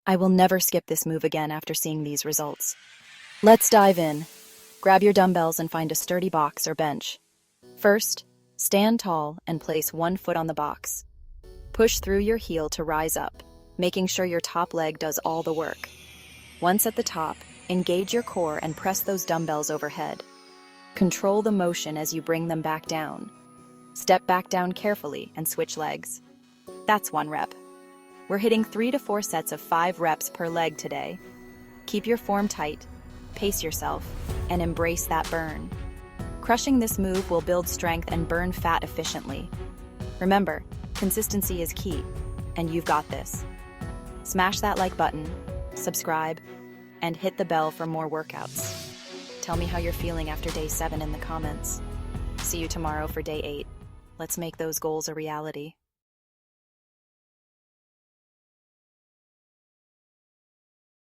I will never skip this move again after seeing these results. Let's dive in. Grab your dumbbells and find a sturdy box or bench. First, stand tall and place one foot on the box. Push through your heel to rise up, making sure your top leg does all the work. Once at the top, engage your core and press those dumbbells overhead. Control the motion as you bring them back down. Step back down carefully and switch legs. That's 1 rep. We're hitting 3 to 4 sets of 5 reps per leg today. Keep your form tight, pace yourself, and embrace that burn. Crushing this move will build strength and burn fat efficiently. Remember, consistency is key, and you've got this. Smash that like button, subscribe, and hit the bell for more workouts. Tell me how you're feeling after day 7 in the comments. See you tomorrow for day 8. Let's make those goals a reality.